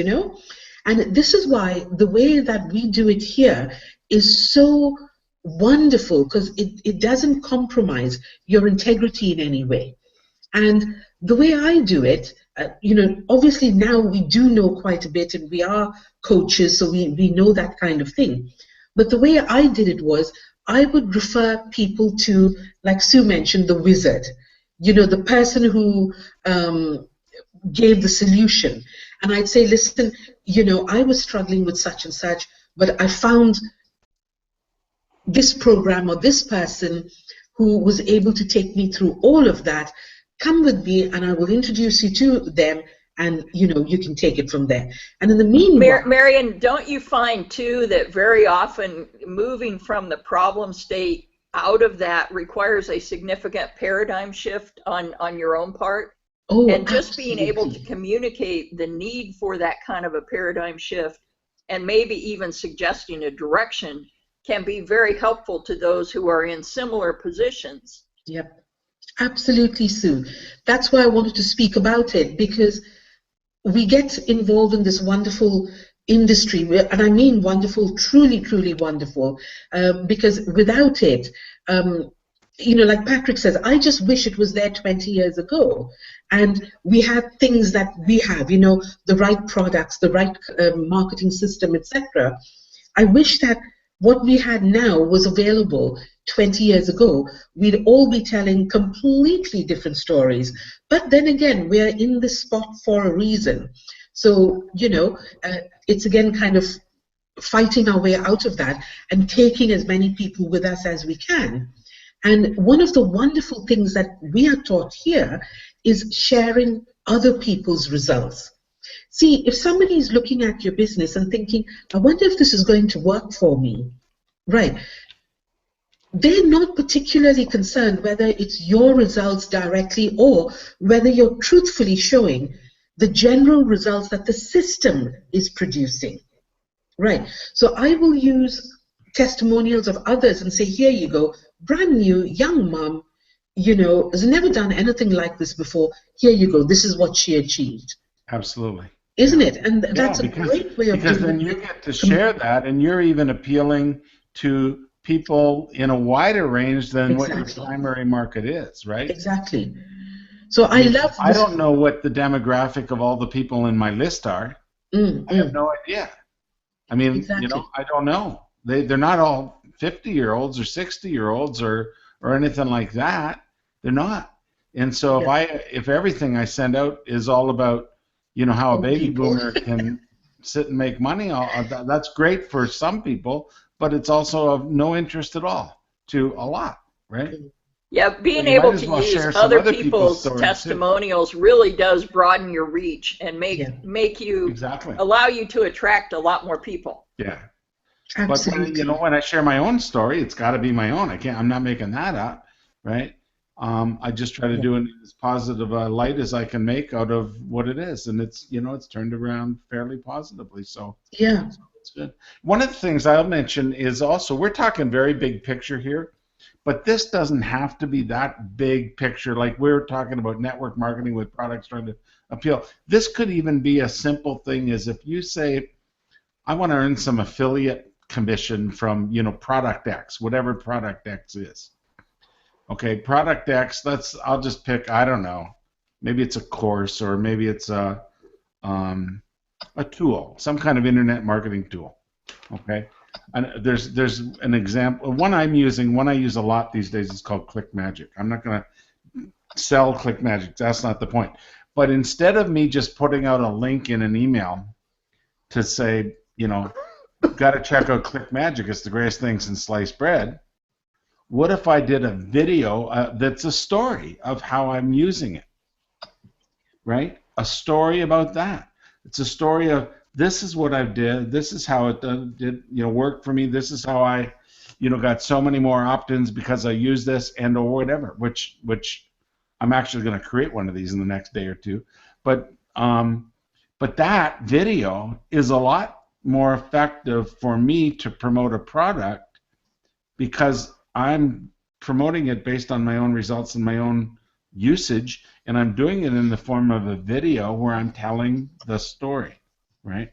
And this is why the way that we do it here is so wonderful, because it doesn't compromise your integrity in any way. And the way I do it, obviously now we do know quite a bit and we are coaches, so we know that kind of thing. But the way I did it was, I would refer people to, like Sue mentioned, the wizard, the person who gave the solution. And I'd say, listen, I was struggling with such and such, but I found this program or this person who was able to take me through all of that. Come with me and I will introduce you to them, and you can take it from there. And in the meanwhile, Marion, don't you find too that very often moving from the problem state out of that requires a significant paradigm shift on your own part? Oh, and just absolutely. being able to communicate the need for that kind of a paradigm shift, and maybe even suggesting a direction, can be very helpful to those who are in similar positions. Yep, absolutely, Sue. That's why I wanted to speak about it, because we get involved in this wonderful industry, and I mean wonderful, truly, truly wonderful, because without it, like Patrick says, I just wish it was there 20 years ago, and we had things that we have, the right products, the right marketing system, etc. I wish that what we had now was available 20 years ago. We'd all be telling completely different stories. But then again, we're in this spot for a reason. So, it's again kind of fighting our way out of that and taking as many people with us as we can. And one of the wonderful things that we are taught here is sharing other people's results. See, if somebody is looking at your business and thinking, I wonder if this is going to work for me, right? They're not particularly concerned whether it's your results directly or whether you're truthfully showing the general results that the system is producing, right? So I will use testimonials of others and say, here you go, brand new, young mom, you know, has never done anything like this before. Here you go, this is what she achieved. Absolutely. Isn't it? And that's a great way of because doing then you get to share that, and you're even appealing to people in a wider range than what your primary market is, right? Exactly. So I love this. I don't know what the demographic of all the people in my list are. I have no idea. I mean, you know, I don't know. They're not all 50-year-olds or 60-year-olds or anything like that. They're not. And so if everything I send out is all about, you know, how a baby boomer can sit and make money, that's great for some people, but it's also of no interest at all to a lot, right? Yeah, being able to use other people's testimonials really does broaden your reach and make you allow you to attract a lot more people. Yeah. Absolutely. But you know, when I share my own story, it's got to be my own. I'm not making that up, right? I just try to do it in as positive a light as I can make out of what it is, and it's, you know, it's turned around fairly positively. So yeah, so it's good. One of the things I'll mention is also, we're talking very big picture here, but this doesn't have to be that big picture. Like we're talking about network marketing with products trying to appeal. This could even be a simple thing, as if you say, I want to earn some affiliate commission from, you know, product X, whatever product X is. Okay, product X, I'll just pick, I don't know, maybe it's a course, or maybe it's a tool, some kind of internet marketing tool. Okay, and there's an example, one I use a lot these days is called ClickMagick. I'm not going to sell ClickMagick, that's not the point. But instead of me just putting out a link in an email to say, you know, got to check out ClickMagick, it's the greatest thing since sliced bread. What if I did a video that's a story of how I'm using it, right? A story about that. It's a story of, this is what I did, this is how it did, you know, work for me, this is how I, you know, got so many more opt-ins because I use this, and or whatever, which I'm actually going to create one of these in the next day or two. But that video is a lot more effective for me to promote a product, because I'm promoting it based on my own results and my own usage, and I'm doing it in the form of a video where I'm telling the story, right?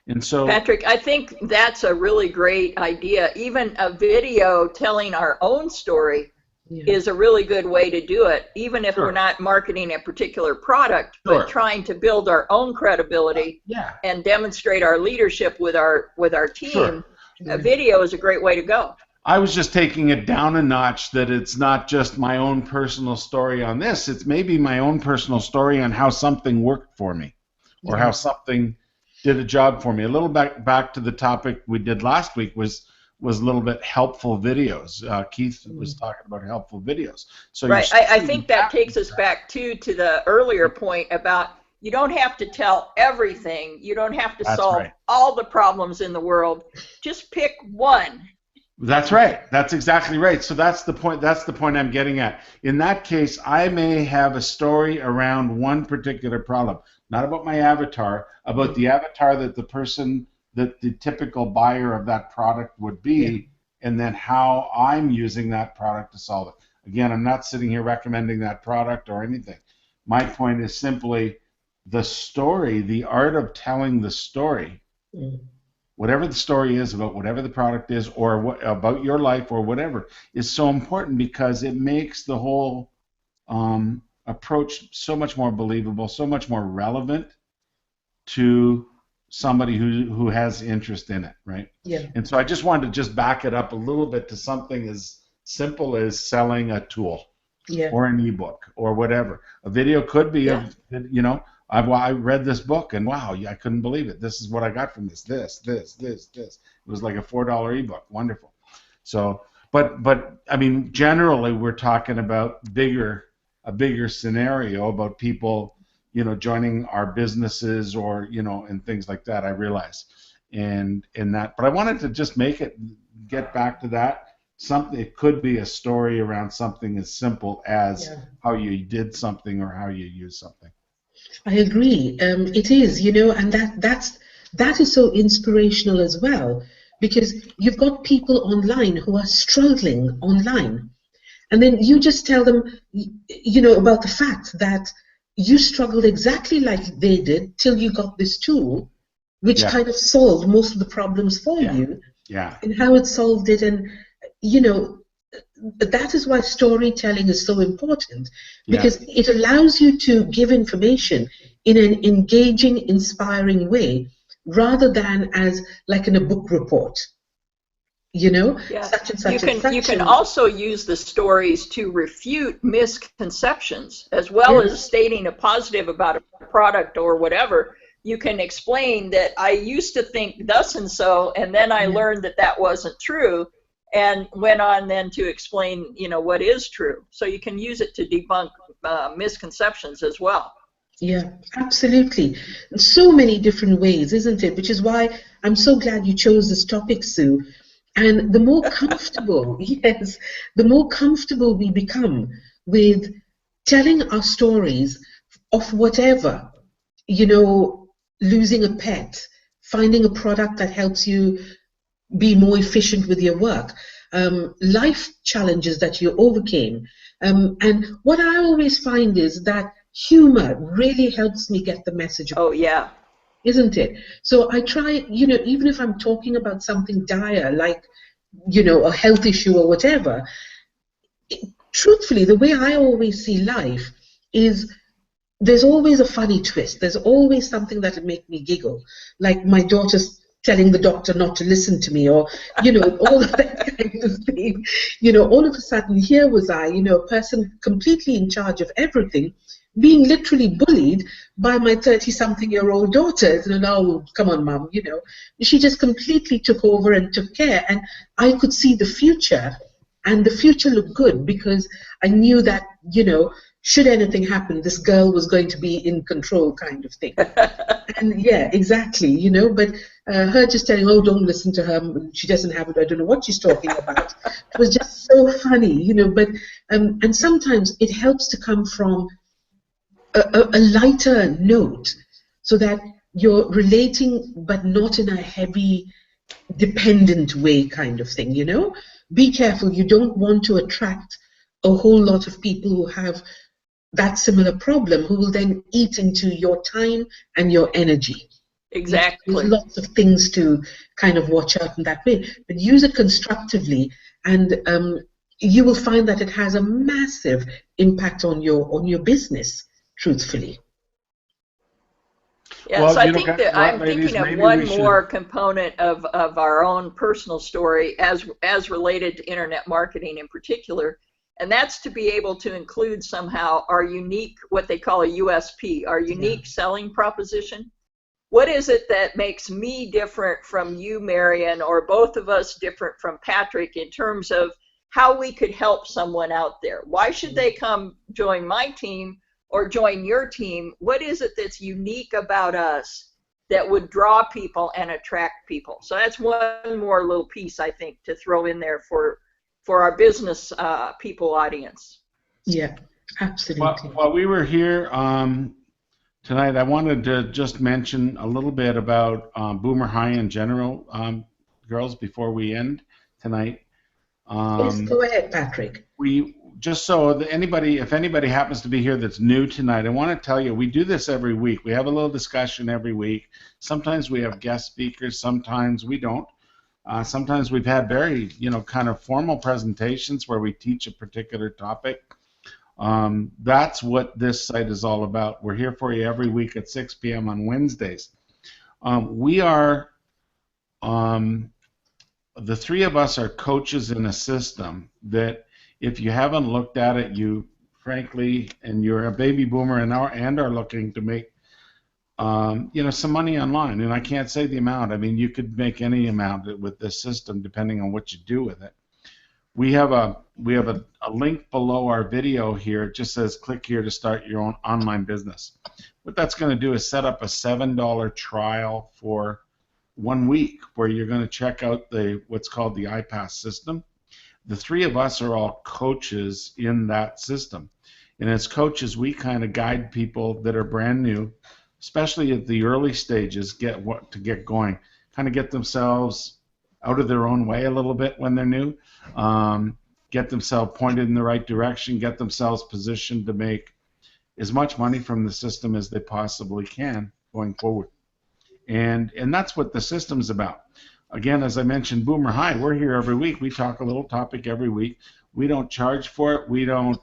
And so, Patrick, I think that's a really great idea. Even a video telling our own story is a really good way to do it, even if we're not marketing a particular product, but trying to build our own credibility and demonstrate our leadership with our team. A video is a great way to go. I was just taking it down a notch, that it's not just my own personal story on this, it's maybe my own personal story on how something worked for me, or how something did a job for me. A little back to the topic we did last week was a little bit helpful videos. Keith was talking about helpful videos. So right, I think that takes us back to the earlier point about, you don't have to tell everything, you don't have to solve all the problems in the world, just pick one. That's right. That's exactly right. So that's the point. That's the point I'm getting at. In that case, I may have a story around one particular problem, not about my avatar, about the avatar that the person, that the typical buyer of that product would be, and then how I'm using that product to solve it. Again, I'm not sitting here recommending that product or anything. My point is simply the story, the art of telling the story. Whatever the story is about whatever the product is, or what about your life, or whatever, is so important, because it makes the whole approach so much more believable, so much more relevant to somebody who has interest in it, right? Yeah. And so I just wanted to just back it up a little bit to something as simple as selling a tool, or an ebook, or whatever. A video could be, you know, I read this book and wow, I couldn't believe it. This is what I got from this. This. It was like a $4 ebook. Wonderful. So, but I mean, generally we're talking about a bigger scenario about people, joining our businesses or, and things like that. I realize, and that. But I wanted to just get back to that. Something, it could be a story around something as simple as how you did something or how you use something. I agree. It is, and that is so inspirational as well, because you've got people online who are struggling online, and then you just tell them, about the fact that you struggled exactly like they did till you got this tool, which kind of solved most of the problems for you, and how it solved it, and that is why storytelling is so important, because it allows you to give information in an engaging, inspiring way, rather than as like in a book report. Such and such. You can also use the stories to refute misconceptions, as well as stating a positive about a product or whatever. You can explain that I used to think thus and so, and then I learned that wasn't true, and went on then to explain, what is true. So you can use it to debunk misconceptions as well. Yeah, absolutely. So many different ways, isn't it? Which is why I'm so glad you chose this topic, Sue. And the more comfortable, the more comfortable we become with telling our stories of whatever, losing a pet, finding a product that helps you be more efficient with your work, life challenges that you overcame. And what I always find is that humor really helps me get the message across. Oh, yeah. Isn't it? So I try, even if I'm talking about something dire, like, a health issue or whatever, truthfully, the way I always see life is there's always a funny twist. There's always something that would make me giggle, like my daughter's telling the doctor not to listen to me, or, all of that kind of thing. All of a sudden, here was I, a person completely in charge of everything, being literally bullied by my 30-something-year-old daughter. And, oh, come on, Mum, She just completely took over and took care. And I could see the future, and the future looked good, because I knew that, should anything happen, this girl was going to be in control, kind of thing. And yeah, exactly, but her just telling, oh, don't listen to her, she doesn't have it, I don't know what she's talking about. It was just so funny, but, and sometimes it helps to come from a lighter note, so that you're relating, but not in a heavy, dependent way, kind of thing, Be careful, you don't want to attract a whole lot of people who have that similar problem, who will then eat into your time and your energy. Exactly. There's lots of things to kind of watch out in that way, but use it constructively, and you will find that it has a massive impact on your business, truthfully. Yeah, well, so I think that I'm thinking of one more component of our own personal story as related to internet marketing in particular, and that's to be able to include somehow our unique, what they call a USP, our unique selling proposition. What is it that makes me different from you, Marion, or both of us different from Patrick, in terms of how we could help someone out there? Why should they come join my team or join your team? What is it that's unique about us that would draw people and attract people? So that's one more little piece, I think, to throw in there for our business people audience. Yeah, absolutely. While we were here tonight, I wanted to just mention a little bit about Boomer High in general, girls, before we end tonight. Yes, go ahead, Patrick. Just so that if anybody happens to be here that's new tonight, I want to tell you, we do this every week. We have a little discussion every week. Sometimes we have guest speakers, sometimes we don't. Sometimes we've had very, kind of formal presentations where we teach a particular topic. That's what this site is all about. We're here for you every week at 6 p.m. on Wednesdays. We are, the three of us are coaches in a system that, if you haven't looked at it, you frankly, and you're a baby boomer and are looking to make you know, some money online. And I can't say the amount. I mean, you could make any amount with this system depending on what you do with it. We have a link below our video here. It just says click here to start your own online business. What that's going to do is set up a $7 trial for 1 week where you're going to check out what's called the iPass system. The three of us are all coaches in that system. And as coaches, we kind of guide people that are brand new, especially at the early stages, to get going, kind of get themselves out of their own way a little bit when they're new, get themselves pointed in the right direction, get themselves positioned to make as much money from the system as they possibly can going forward. And that's what the system's about. Again, as I mentioned, Boomer High, we're here every week. We talk a little topic every week. We don't charge for it. We don't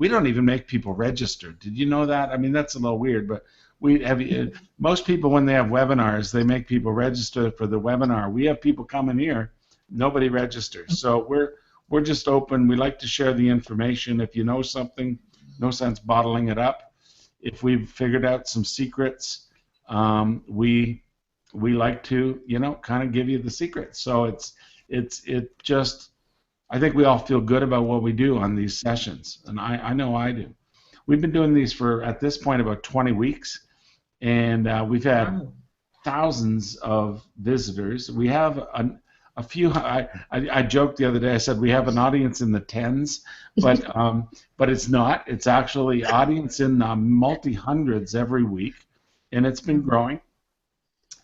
even make people register. Did you know that? I mean, that's a little weird, but most people, when they have webinars, they make people register for the webinar. We have people coming here, nobody registers. So we're just open. We like to share the information. If you know something, no sense bottling it up. If we've figured out some secrets, we like to, you know, kind of give you the secrets. So it just, I think we all feel good about what we do on these sessions, and I know I do. We've been doing these for, at this point, about 20 weeks, and we've had thousands of visitors. We have a few. I joked the other day. I said we have an audience in the tens, but it's not. It's actually audience in multi-hundreds every week, and it's been growing.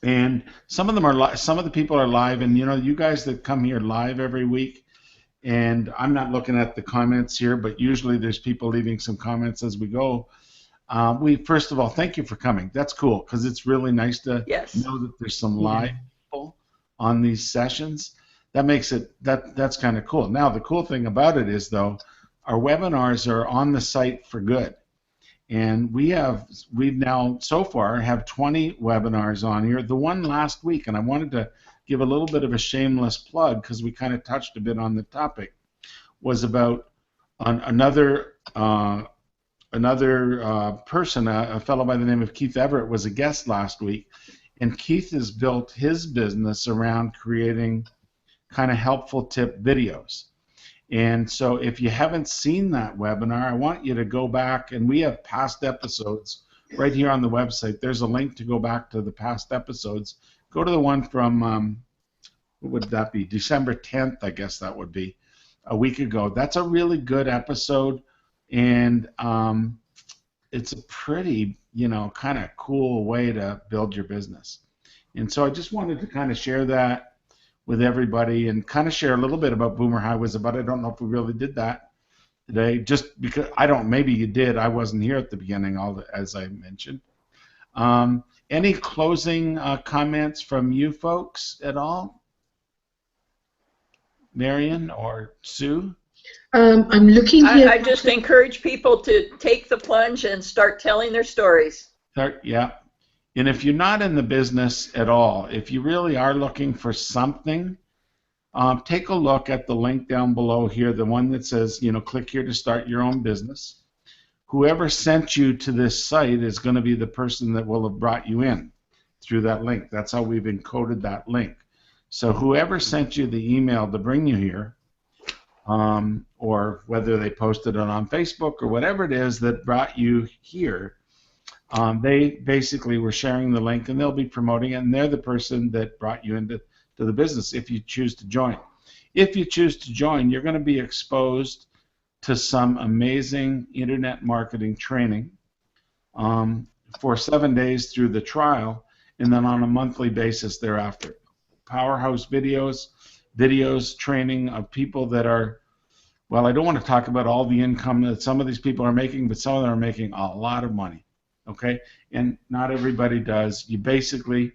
And some of them are some of the people are live, and you know, you guys that come here live every week. And I'm not looking at the comments here, but usually there's people leaving some comments as we go. First of all, thank you for coming. That's cool, because it's really nice to know that there's some live people on these sessions. That makes it, that's kind of cool. Now, the cool thing about it is, though, our webinars are on the site for good. And we've now so far have 20 webinars on here. The one last week, and I wanted to give a little bit of a shameless plug because we kind of touched a bit on the topic, was about another person, a fellow by the name of Keith Everett, was a guest last week, and Keith has built his business around creating kind of helpful tip videos. And so if you haven't seen that webinar, I want you to go back, and we have past episodes right here on the website. There's a link to go back to the past episodes. Go to the one from, what would that be, December 10th, I guess that would be, a week ago. That's a really good episode, and it's a pretty, you know, kind of cool way to build your business. And so I just wanted to kind of share that with everybody and kind of share a little bit about Boomer High was about. I don't know if we really did that today, just because maybe you did. I wasn't here at the beginning, as I mentioned. Any closing comments from you folks at all? Marion or Sue? I'm looking here. I just encourage people to take the plunge and start telling their stories. Yeah. And if you're not in the business at all, if you really are looking for something, take a look at the link down below here, the one that says, you know, click here to start your own business. Whoever sent you to this site is going to be the person that will have brought you in through that link. That's how we've encoded that link. So whoever sent you the email to bring you here, or whether they posted it on Facebook or whatever it is that brought you here, they basically were sharing the link, and they'll be promoting it, and they're the person that brought you into the business if you choose to join. If you choose to join, you're going to be exposed to some amazing internet marketing training for 7 days through the trial, and then on a monthly basis thereafter. Powerhouse videos, training of people that are, well, I don't want to talk about all the income that some of these people are making, but some of them are making a lot of money, okay? And not everybody does. You basically,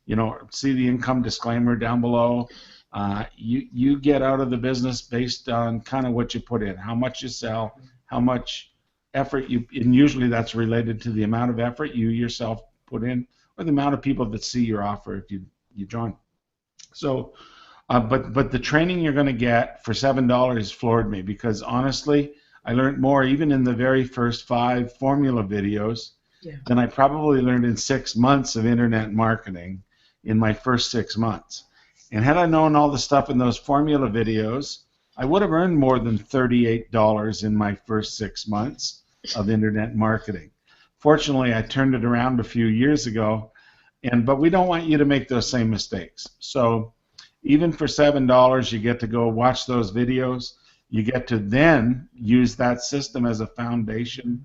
you know, see the income disclaimer down below. You get out of the business based on kind of what you put in, how much you sell, how much effort and usually that's related to the amount of effort you yourself put in, or the amount of people that see your offer if you join. So, but the training you're going to get for $7 floored me, because honestly, I learned more even in the very first 5 formula videos than I probably learned in 6 months of internet marketing in my first 6 months. And had I known all the stuff in those formula videos, I would have earned more than $38 in my first 6 months of internet marketing. Fortunately, I turned it around a few years ago, but we don't want you to make those same mistakes. So even for $7, you get to go watch those videos. You get to then use that system as a foundation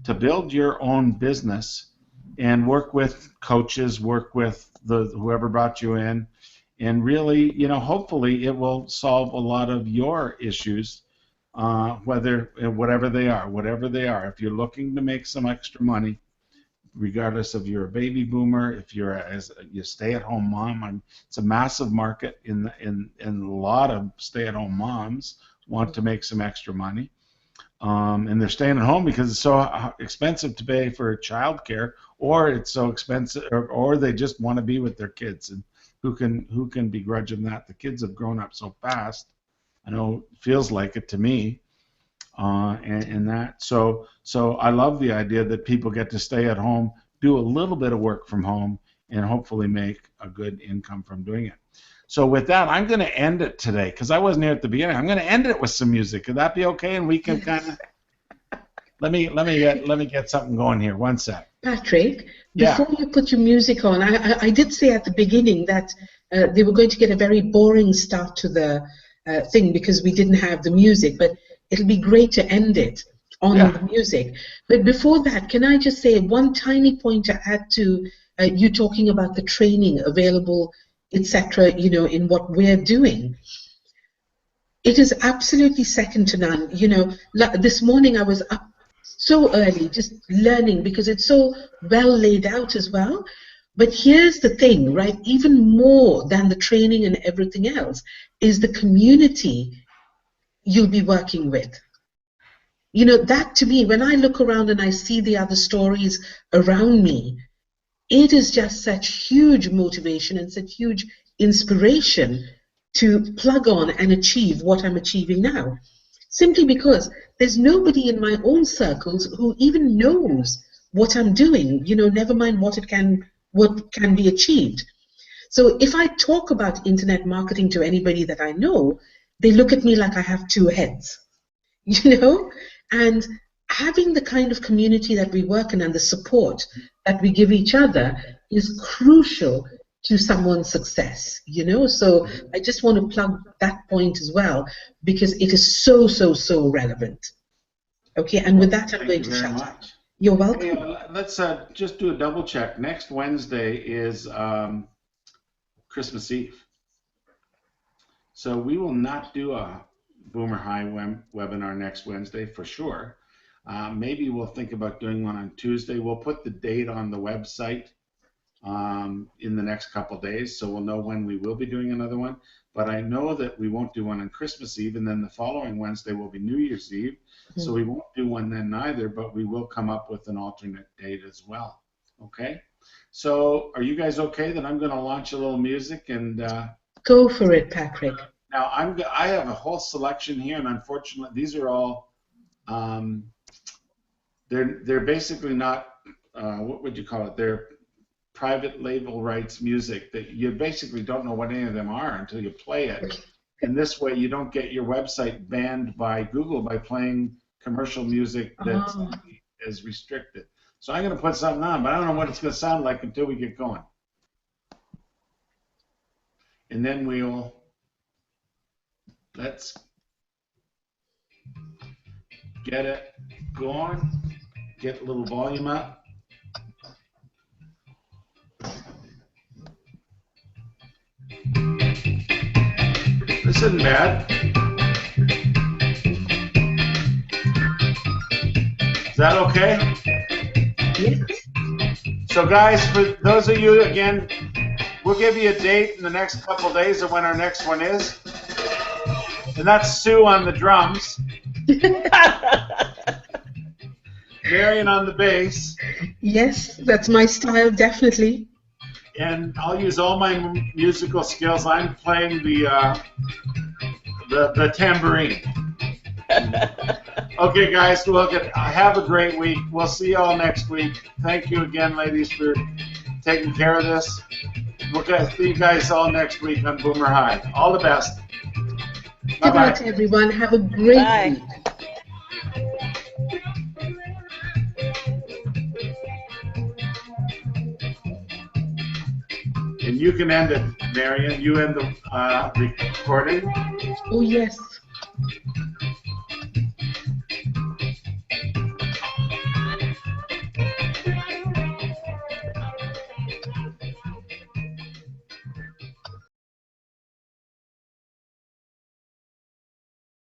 to build your own business and work with coaches, work with whoever brought you in, and really, hopefully it will solve a lot of your issues, whatever they are. If you're looking to make some extra money, regardless if you're a baby boomer, if you're a stay-at-home mom, it's a massive market, and a lot of stay-at-home moms want to make some extra money, and they're staying at home because it's so expensive to pay for childcare, or it's so expensive, or they just want to be with their kids. And who can begrudge them that? The kids have grown up so fast. I know it feels like it to me. And that, so I love the idea that people get to stay at home, do a little bit of work from home, and hopefully make a good income from doing it. So with that, I'm going to end it today because I wasn't here at the beginning. I'm going to end it with some music. Could that be okay? And we can kind of let me get something going here. One sec. Patrick, before you put your music on, I did say at the beginning that they were going to get a very boring start to the thing because we didn't have the music, but it'll be great to end it on the music. But before that, can I just say one tiny point to add to you talking about the training available, etc., in what we're doing. It is absolutely second to none. This morning I was up so early just learning because it's so well laid out as well. But here's the thing, right? Even more than the training and everything else is the community you'll be working with. That to me, when I look around and I see the other stories around me, it is just such huge motivation and such huge inspiration to plug on and achieve what I'm achieving now. Simply because there's nobody in my own circles who even knows what I'm doing, never mind what can be achieved. So if I talk about internet marketing to anybody that I know, they look at me like I have two heads, and having the kind of community that we work in and the support that we give each other is crucial to someone's success, So I just want to plug that point as well because it is so, so, so relevant. Okay, and with that, I'm going to shut up. You're welcome. Hey, let's just do a double check. Next Wednesday is Christmas Eve. So we will not do a Boomer High webinar next Wednesday for sure. Maybe we'll think about doing one on Tuesday. We'll put the date on the website in the next couple days, so we'll know when we will be doing another one. But I know that we won't do one on Christmas Eve, and then the following Wednesday will be New Year's Eve, so we won't do one then either, but we will come up with an alternate date as well. Okay? So are you guys okay that I'm going to launch a little music? And go for it, Patrick. Now, I have a whole selection here, and unfortunately, these are all, they're basically not, what would you call it? They're private label rights music that you basically don't know what any of them are until you play it. And this way, you don't get your website banned by Google by playing commercial music that is restricted. So I'm going to put something on, but I don't know what it's going to sound like until we get going. And then let's get it going, get a little volume up. This isn't bad. Is that okay? Yes. So guys, for those of you, again, we'll give you a date in the next couple of days of when our next one is. And that's Sue on the drums. Marion on the bass. Yes, that's my style, definitely. And I'll use all my musical skills. I'm playing the tambourine. Okay, guys, look, have a great week. We'll see you all next week. Thank you again, ladies, for taking care of this. We'll see you guys all next week on Boomer High. All the best. Good Bye-bye. night, everyone. Have a great Bye. week. And you can end it, Marion. You end the recording. Oh, yes.